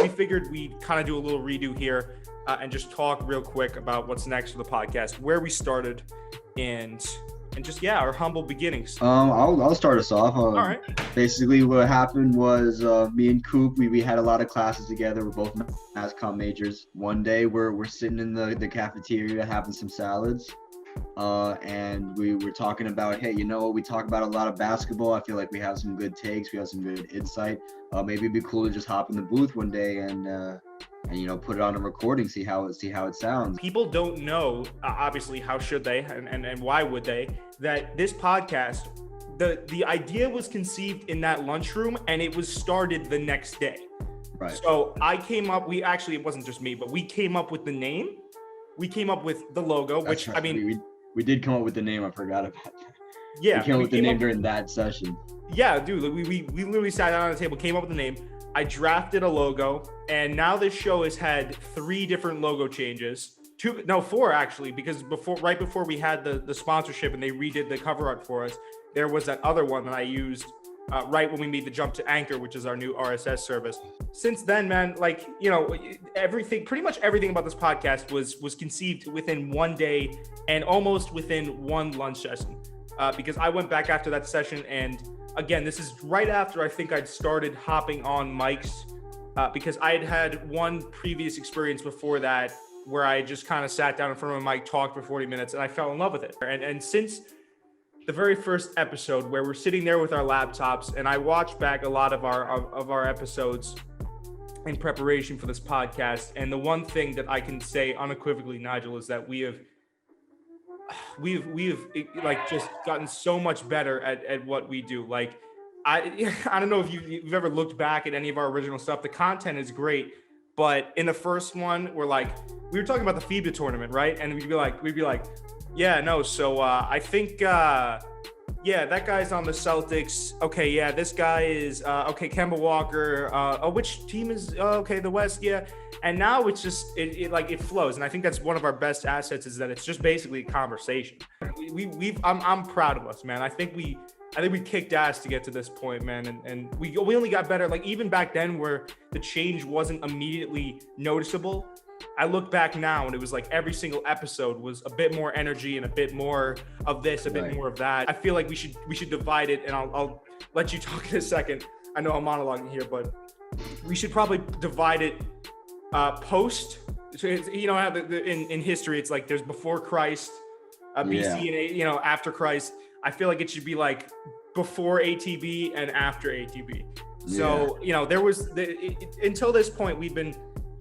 we figured we'd kind of do a little redo here and just talk real quick about what's next for the podcast, where we started, and just our humble beginnings. I'll start us off. All right. Basically, what happened was me and Coop, we had a lot of classes together. We're both mass comm majors. One day we're sitting in the cafeteria having some salads, and we were talking about, hey, we talk about a lot of basketball. I feel like we have some good takes. We have some good insight. Maybe it'd be cool to just hop in the booth one day and put it on a recording, see how it sounds. People don't know, obviously, how should they and why would they, that this podcast, the idea was conceived in that lunchroom and it was started the next day. Right. So it wasn't just me, but we came up with the name. We came up with the logo, That's which right. I mean, we did come up with the name. I forgot about that. Yeah, we came up with the name during that session. Yeah, dude, we literally sat down on the table, came up with the name. I drafted a logo, and now this show has had 3 different logo changes. 4 actually, because right before we had the sponsorship and they redid the cover art for us, there was that other one that I used right when we made the jump to Anchor, which is our new RSS service. Since then, man, pretty much everything about this podcast was conceived within one day and almost within one lunch session. Because I went back after that session, and again, this is right after I think I'd started hopping on mics, because I had one previous experience before that where I just kind of sat down in front of a mic, talked for 40 minutes, and I fell in love with it. And since the very first episode where we're sitting there with our laptops, and I watched back a lot of our episodes in preparation for this podcast, and the one thing that I can say unequivocally, Nigel, is that we've like just gotten so much better at what we do. Like, I don't know if you've ever looked back at any of our original stuff. The content is great, but in the first one, we were talking about the FIBA tournament, right? And we'd be like, yeah, no. So I think, that guy's on the Celtics. Okay, yeah, this guy is Kemba Walker. Which team is? Okay, the West. Yeah. And now it's just it flows, and I think that's one of our best assets, is that it's just basically a conversation. I'm proud of us, man. I think we kicked ass to get to this point, man, and we only got better. Like, even back then, where the change wasn't immediately noticeable, I look back now and it was like every single episode was a bit more energy and a bit more of this, a bit more of that. I feel like we should divide it, and I'll let you talk in a second. I know I'm monologuing here, but we should probably divide it post. So it's, how in history it's like there's before Christ, BC, and after Christ. I feel like it should be like before ATB and after ATB. So there was until this point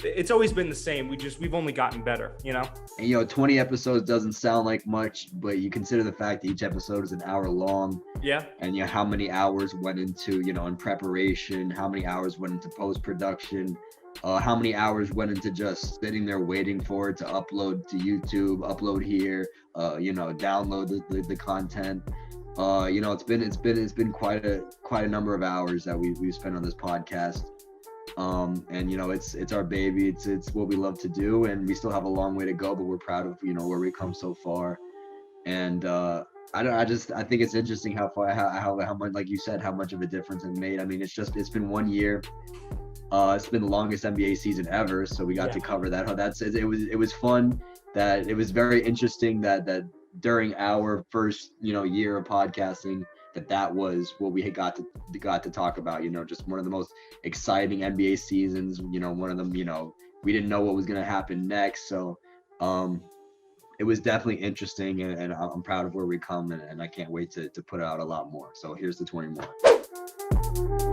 it's always been the same. We've only gotten better, And 20 episodes doesn't sound like much, but you consider the fact that each episode is an hour long. Yeah. And how many hours went into, in preparation, how many hours went into post-production, how many hours went into just sitting there waiting for it to upload to YouTube, upload here, download the content. It's been quite a number of hours that we've spent on this podcast. And it's our baby. It's what we love to do, and we still have a long way to go, but we're proud of where we come so far. And I think it's interesting how much, like you said, how much of a difference it made. I mean, it's been 1 year. It's been the longest NBA season ever, so we got to cover that. It was fun. That it was very interesting that during our first year of podcasting, that was what we got to talk about. Just one of the most exciting NBA seasons. One of them. We didn't know what was gonna happen next, so it was definitely interesting, and I'm proud of where we come, and I can't wait to put out a lot more. So here's the 20 more.